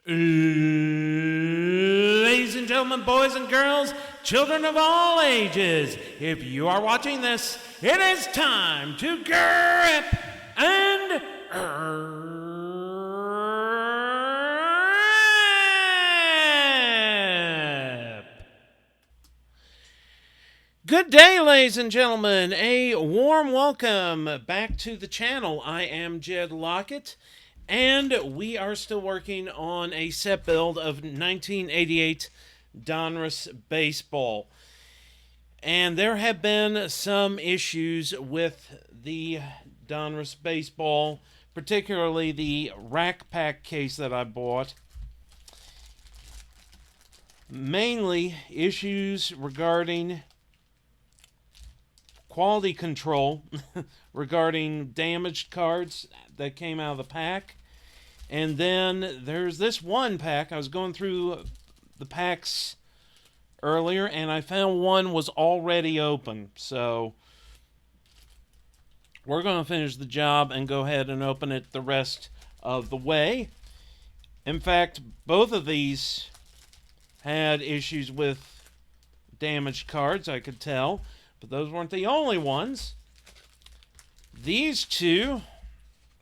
Ladies and gentlemen, boys and girls, children of all ages, if you are watching this, it is time to grip and rip. Good day, ladies and gentlemen. A warm welcome back to the channel. I am Jed Lockett, and we are still working on a set build of 1988 Donruss Baseball. And there have been some issues with the Donruss Baseball, particularly the rack pack case that I bought. Mainly issues regarding quality control regarding damaged cards that came out of the pack. And then there's this one pack. I was going through the packs earlier and I found one was already open. So we're going to finish the job and go ahead and open it the rest of the way. In fact, both of these had issues with damaged cards, I could tell. But those weren't the only ones. These two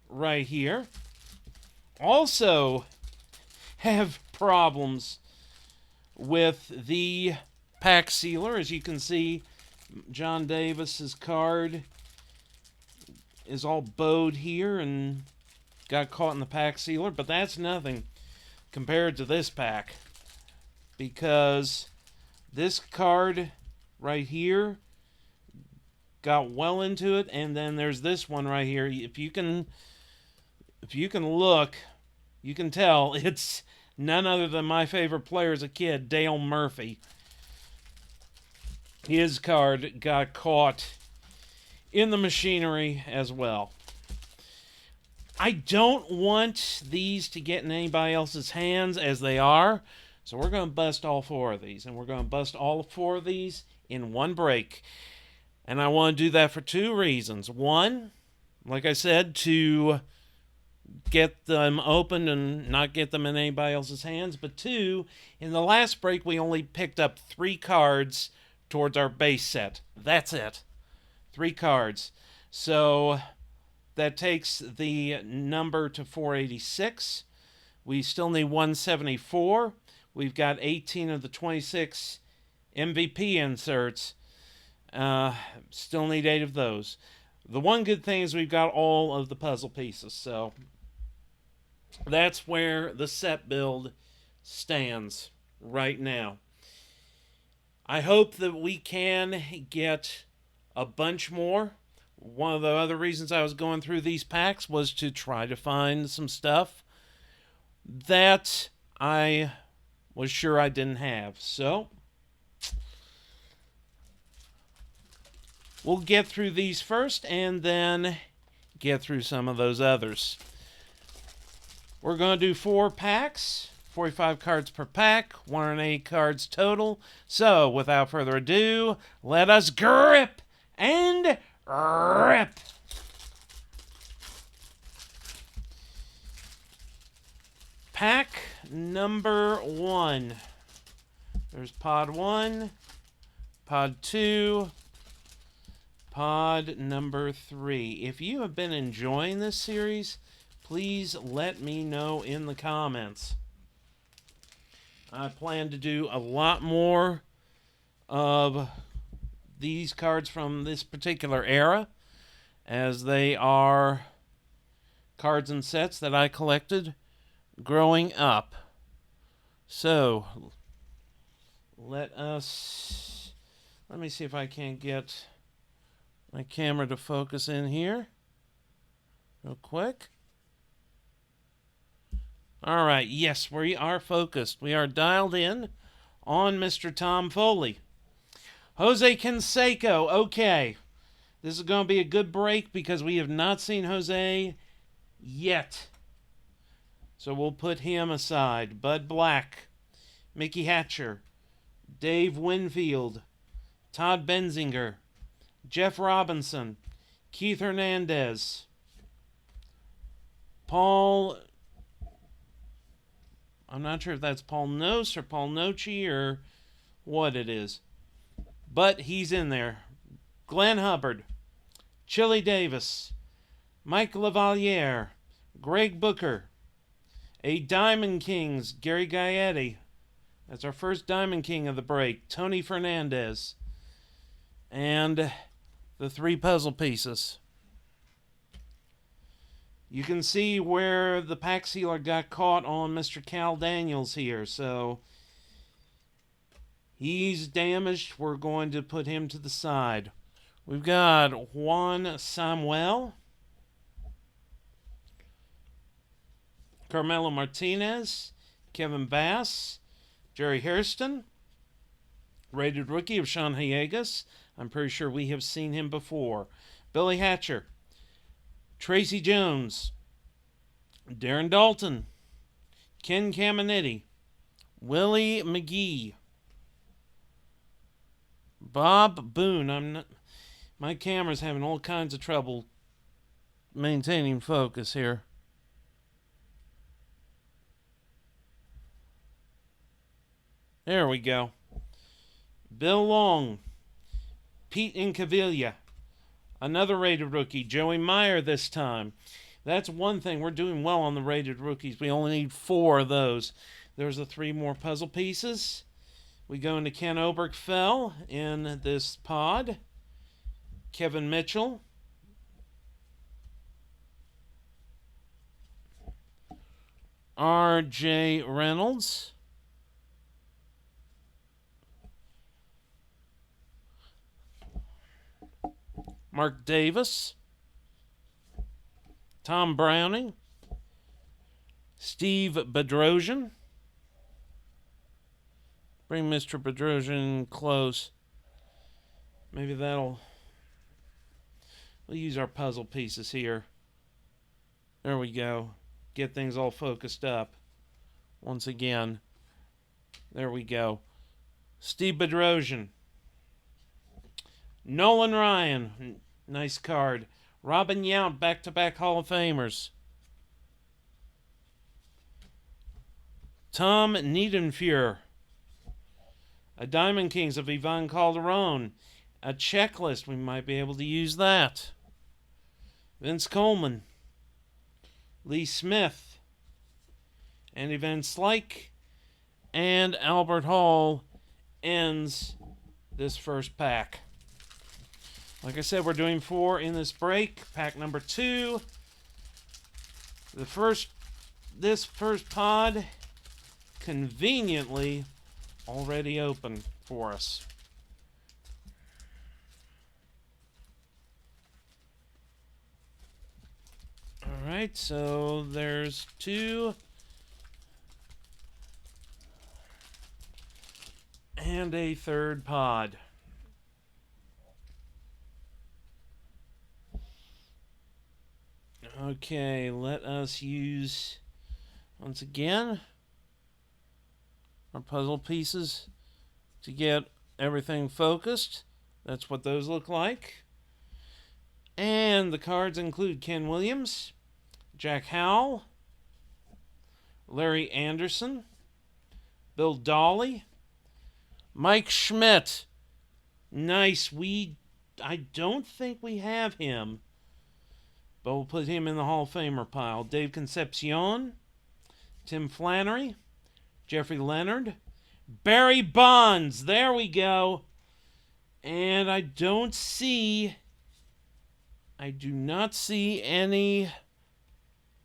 right here also have problems with the pack sealer. As you can see, John Davis's card is all bowed here and got caught in the pack sealer. But that's nothing compared to this pack, because this card right here got well into it, and then there's this one right here. If you can look, you can tell it's none other than my favorite player as a kid, Dale Murphy. His card got caught in the machinery as well. I don't want these to get in anybody else's hands as they are, so we're going to bust all four of these, and we're going to bust all four of these in one break. And I want to do that for two reasons. One, like I said, to get them opened and not get them in anybody else's hands. But two, in the last break, we only picked up 3 cards towards our base set. That's it. 3 cards. So that takes the number to 486. We still need 174. We've got 18 of the 26 MVP inserts. Still need 8 of those. The one good thing is we've got all of the puzzle pieces, so that's where the set build stands right now. I hope that we can get a bunch more. One of the other reasons I was going through these packs was to try to find some stuff that I was sure I didn't have. So we'll get through these first and then get through some of those others. We're going to do 4 packs, 45 cards per pack, 108 cards total. So, without further ado, let us grip and rip. Pack number 1. There's pod 1, pod 2, pod number 3. If you have been enjoying this series, please let me know in the comments. I plan to do a lot more of these cards from this particular era, as they are cards and sets that I collected growing up. So, let me see if I can get my camera to focus in here real quick. All right, yes, we are focused. We are dialed in on Mr. Tom Foley. Jose Canseco, okay. This is going to be a good break because we have not seen Jose yet. So we'll put him aside. Bud Black, Mickey Hatcher, Dave Winfield, Todd Benzinger, Jeff Robinson, Keith Hernandez, Paul I'm not sure if that's Paul Nose or Paul Nochi or what it is. But he's in there. Glenn Hubbard, Chili Davis, Mike Lavaliere, Greg Booker, a Diamond Kings, Gary Gaetti. That's our first Diamond King of the break. Tony Fernandez. And the 3 puzzle pieces. You can see where the pack sealer got caught on Mr. Cal Daniels here. So he's damaged. We're going to put him to the side. We've got Juan Samuel, Carmelo Martinez, Kevin Bass, Jerry Hairston, rated rookie of Sean Hiegas. I'm pretty sure we have seen him before. Billy Hatcher, Tracy Jones, Darren Dalton, Ken Caminiti, Willie McGee, Bob Boone. My camera's having all kinds of trouble maintaining focus here. There we go. Bill Long, Pete Incaviglia, another rated rookie, Joey Meyer this time. That's one thing. We're doing well on the rated rookies. We only need 4 of those. There's the 3 more puzzle pieces. We go into Ken Obergfell in this pod. Kevin Mitchell. R.J. Reynolds. Mark Davis. Tom Browning. Steve Bedrosian. Bring Mr. Bedrosian close. Maybe that'll... We'll use our puzzle pieces here. There we go. Get things all focused up. Once again. There we go. Steve Bedrosian. Nolan Ryan. Nice card. Robin Yount, back-to-back Hall of Famers. Tom Niedenfuhr. A Diamond Kings of Ivan Calderon. A checklist. We might be able to use that. Vince Coleman. Lee Smith. Andy Van Slyke. And Albert Hall ends this first pack. Like I said, we're doing 4 in this break. Pack number 2. This first pod conveniently already open for us. Alright, so there's 2. And a third pod. Okay, let us use, once again, our puzzle pieces to get everything focused. That's what those look like. And the cards include Ken Williams, Jack Howell, Larry Anderson, Bill Dawley, Mike Schmidt. Nice. I don't think we have him, but we'll put him in the Hall of Famer pile. Dave Concepcion, Tim Flannery, Jeffrey Leonard, Barry Bonds. There we go. And I do not see any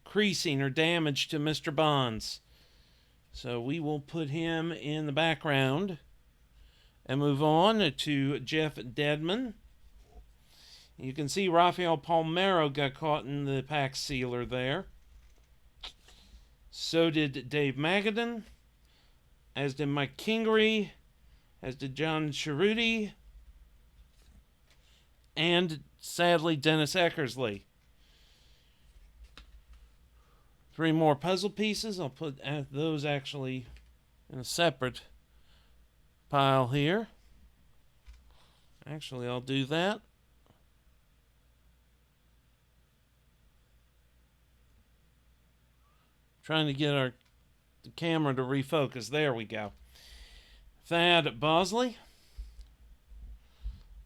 creasing or damage to Mr. Bonds. So we will put him in the background and move on to Jeff Dedman. You can see Rafael Palmeiro got caught in the pack sealer there. So did Dave Magadan, as did Mike Kingery, as did John Cerruti, and sadly Dennis Eckersley. 3 more puzzle pieces. I'll put those actually in a separate pile here. Actually, I'll do that. Trying to get the camera to refocus. There we go. Thad Bosley.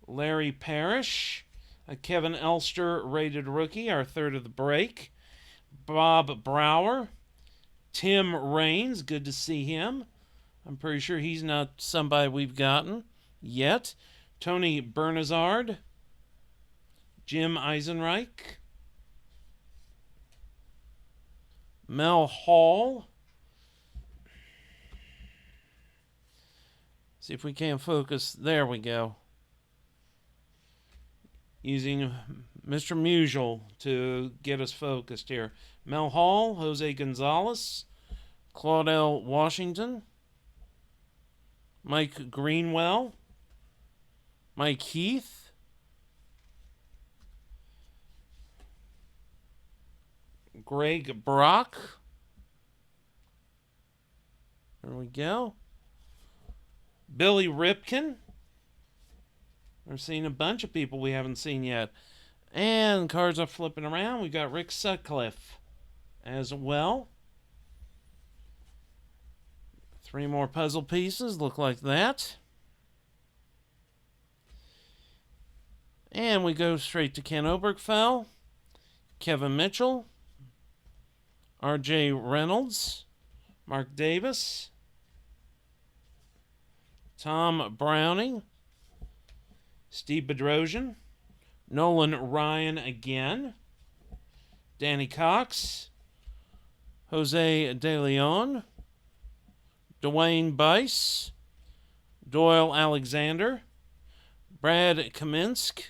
Larry Parrish. A Kevin Elster rated rookie, our third of the break. Bob Brower. Tim Raines, good to see him. I'm pretty sure he's not somebody we've gotten yet. Tony Bernazard. Jim Eisenreich. Mel Hall. See if we can't focus. There we go. Using Mr. Musial to get us focused here. Mel Hall, Jose Gonzalez, Claudel Washington, Mike Greenwell, Mike Heath, Greg Brock. There we go. Billy Ripken. We're seeing a bunch of people we haven't seen yet. And cards are flipping around. We got Rick Sutcliffe as well. 3 more puzzle pieces look like that. And we go straight to Ken Obergfell, Kevin Mitchell, R.J. Reynolds, Mark Davis, Tom Browning, Steve Bedrosian, Nolan Ryan again, Danny Cox, Jose De Leon, Dwayne Bice, Doyle Alexander, Brad Kaminsky,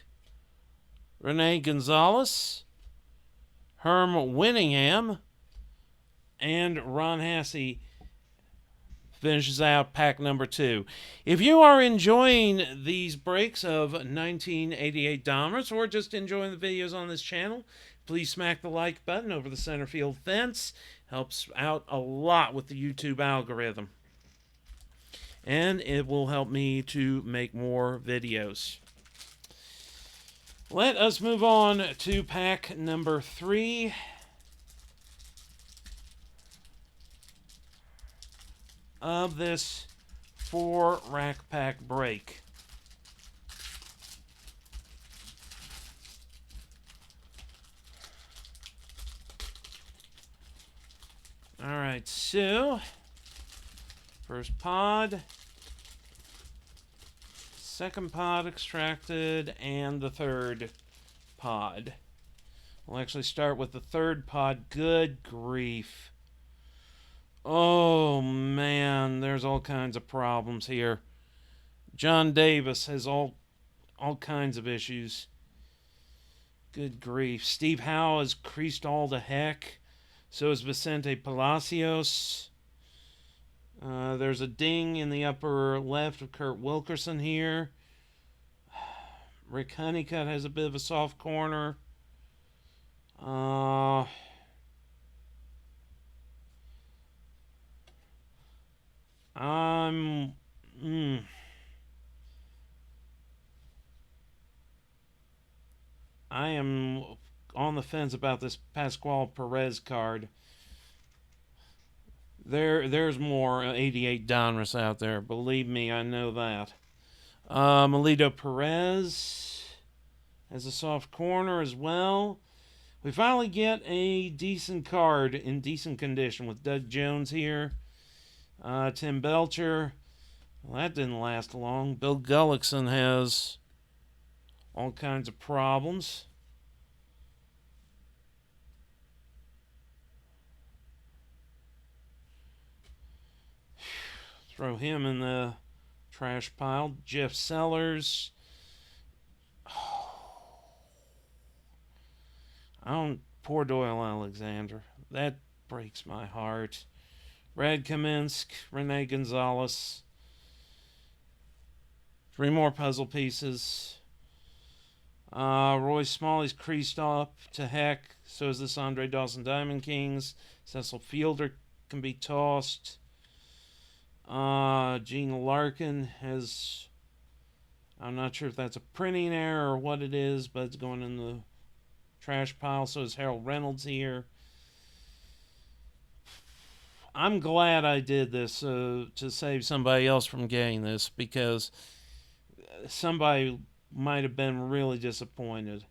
Rene Gonzalez, Herm Winningham, and Ron Hasse finishes out pack number 2. If you are enjoying these breaks of 1988 Donruss or just enjoying the videos on this channel, please smack the like button over the center field fence. Helps out a lot with the YouTube algorithm. And it will help me to make more videos. Let us move on to pack number 3. Of this 4 rack pack break. Alright, so first pod, second pod extracted, and the third pod. We'll actually start with the third pod. Good grief. Oh, man, there's all kinds of problems here. John Davis has all kinds of issues. Good grief. Steve Howe is creased all to heck. So is Vicente Palacios. There's a ding in the upper left of Kurt Wilkerson here. Rick Honeycutt has a bit of a soft corner. I am on the fence about this Pascual Perez card. There's more 88 Donruss out there. Believe me, I know that. Melito Perez has a soft corner as well. We finally get a decent card in decent condition with Doug Jones here. Tim Belcher. Well, that didn't last long. Bill Gullickson has all kinds of problems. Throw him in the trash pile. Jeff Sellers. Poor Doyle Alexander. That breaks my heart. Brad Kaminsky, Rene Gonzalez. 3 more puzzle pieces. Roy Smalley's creased up to heck. So is this Andre Dawson Diamond Kings. Cecil Fielder can be tossed. Gene Larkin has... I'm not sure if that's a printing error or what it is, but it's going in the trash pile. So is Harold Reynolds here. I'm glad I did this to save somebody else from getting this, because somebody might have been really disappointed.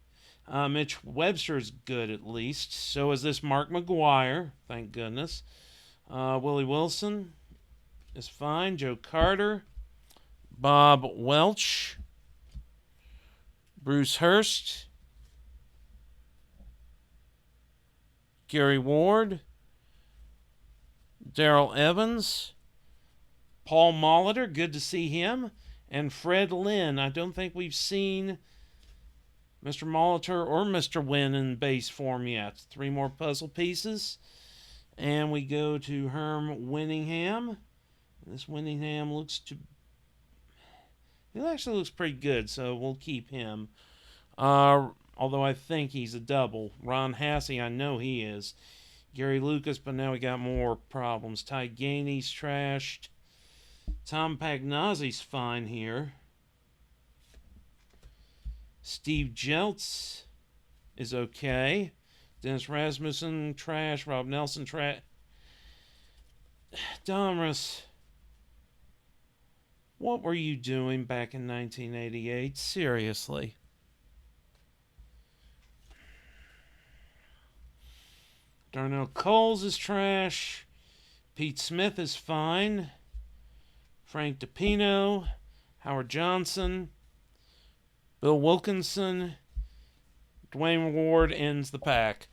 Mitch Webster's good at least. So is this Mark McGuire. Thank goodness. Willie Wilson is fine. Joe Carter. Bob Welch. Bruce Hurst. Gary Ward. Darrell Evans. Paul Molitor. Good to see him. And Fred Lynn. I don't think we've seen Mr. Molitor or Mr. Wynn in base form yet. 3 more puzzle pieces. And we go to Herm Winningham. This Winningham he actually looks pretty good, so we'll keep him. Although I think he's a double. Ron Hassey, I know he is. Gary Lucas, but now we got more problems. Ty Gainey's trashed. Tom Pagnozzi's fine here. Steve Jeltz is okay. Dennis Rasmussen, trash. Rob Nelson, trash. Donruss, what were you doing back in 1988? Seriously. Darnell Coles is trash. Pete Smith is fine. Frank DePino. Howard Johnson. Bill Wilkinson. Dwayne Ward ends the pack.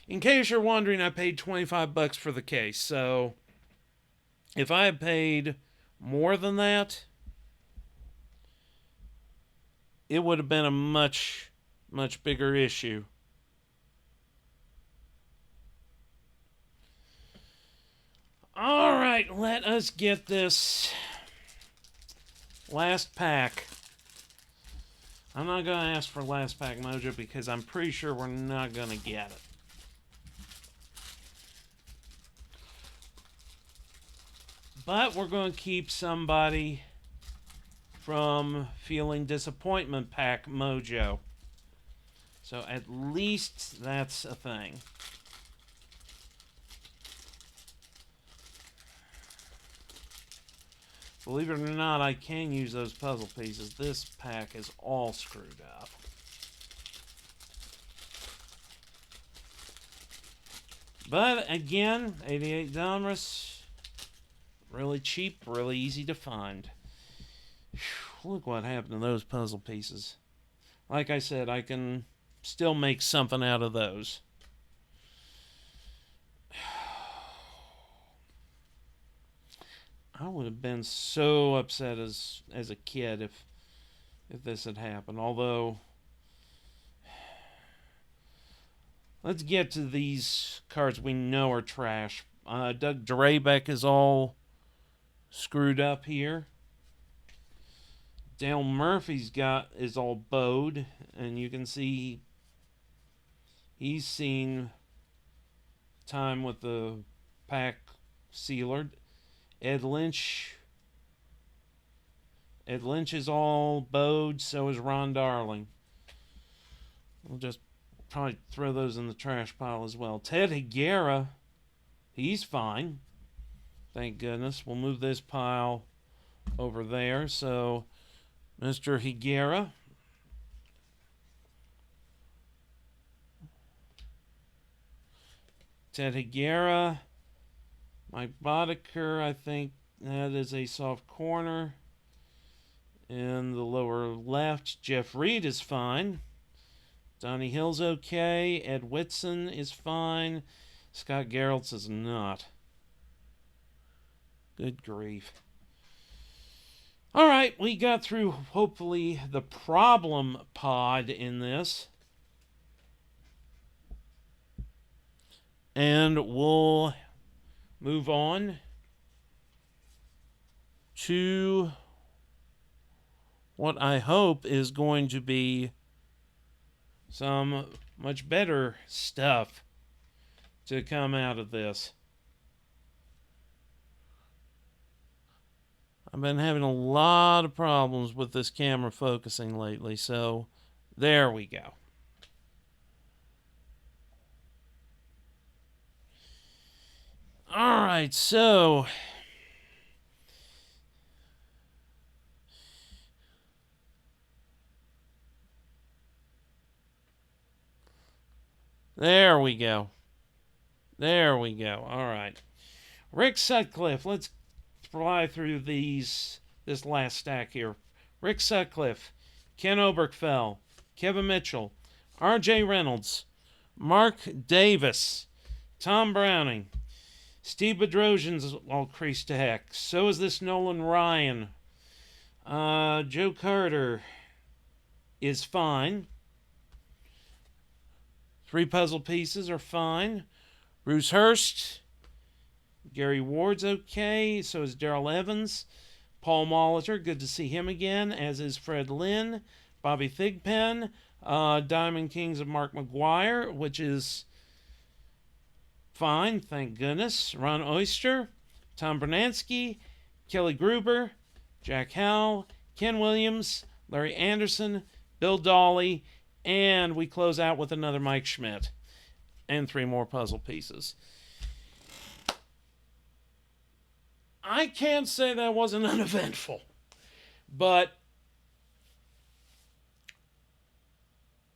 In case you're wondering, I paid $25 for the case. So, if I had paid more than that, it would have been a much, much bigger issue. Alright, let us get this last pack. I'm not going to ask for last pack mojo because I'm pretty sure we're not going to get it. But we're going to keep somebody from feeling disappointment pack mojo. So at least that's a thing. Believe it or not, I can use those puzzle pieces. This pack is all screwed up. But again, 88 Donruss, really cheap, really easy to find. Whew, look what happened to those puzzle pieces. Like I said, I can still make something out of those. I would have been so upset as a kid if this had happened. Although, let's get to these cards we know are trash. Doug Drabeck is all screwed up here. Dale Murphy's is all bowed, and you can see he's seen time with the pack sealer. Ed Lynch is all bowed, so is Ron Darling. We'll just probably throw those in the trash pile as well. Ted Higuera, he's fine. Thank goodness. We'll move this pile over there. So, Mr. Higuera. Ted Higuera. Mike Boddicker, I think that is a soft corner. In the lower left, Jeff Reed is fine. Donnie Hill's okay. Ed Whitson is fine. Scott Geraltz is not. Good grief. Alright, we got through, hopefully, the problem pod in this. And we'll move on to what I hope is going to be some much better stuff to come out of this. I've been having a lot of problems with this camera focusing lately, so there we go. Alright, so there we go. There we go. Alright. Rick Sutcliffe. Let's fly through this last stack here. Rick Sutcliffe, Ken Oberkfell, Kevin Mitchell, R.J. Reynolds, Mark Davis, Tom Browning, Steve Bedrosian's all creased to heck. So is this Nolan Ryan. Joe Carter is fine. 3 puzzle pieces are fine. Bruce Hurst. Gary Ward's okay. So is Darrell Evans. Paul Molitor, good to see him again, as is Fred Lynn. Bobby Thigpen. Diamond Kings of Mark McGuire, which is fine, thank goodness. Ron Oyster. Tom Bernansky. Kelly Gruber. Jack Howell. Ken Williams. Larry Anderson. Bill Dawley. And we close out with another Mike Schmidt. And 3 more puzzle pieces. I can't say that wasn't uneventful. But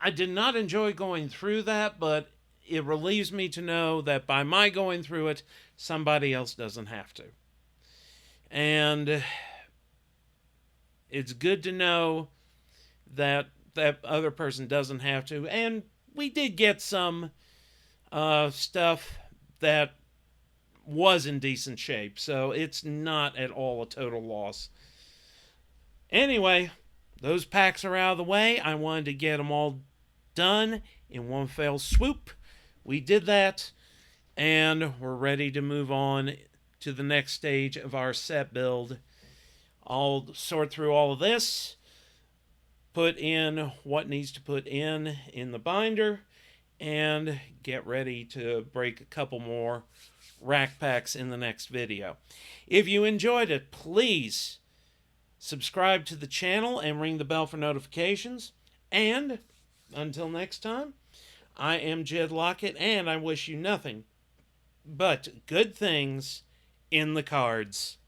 I did not enjoy going through that, but it relieves me to know that by my going through it, somebody else doesn't have to. And it's good to know that that other person doesn't have to. And we did get some stuff that was in decent shape, so it's not at all a total loss. Anyway, those packs are out of the way. I wanted to get them all done in one fell swoop. We did that, and we're ready to move on to the next stage of our set build. I'll sort through all of this, put in what needs to put in the binder, and get ready to break a couple more rack packs in the next video. If you enjoyed it, please subscribe to the channel and ring the bell for notifications. And until next time, I am Jed Lockett, and I wish you nothing but good things in the cards.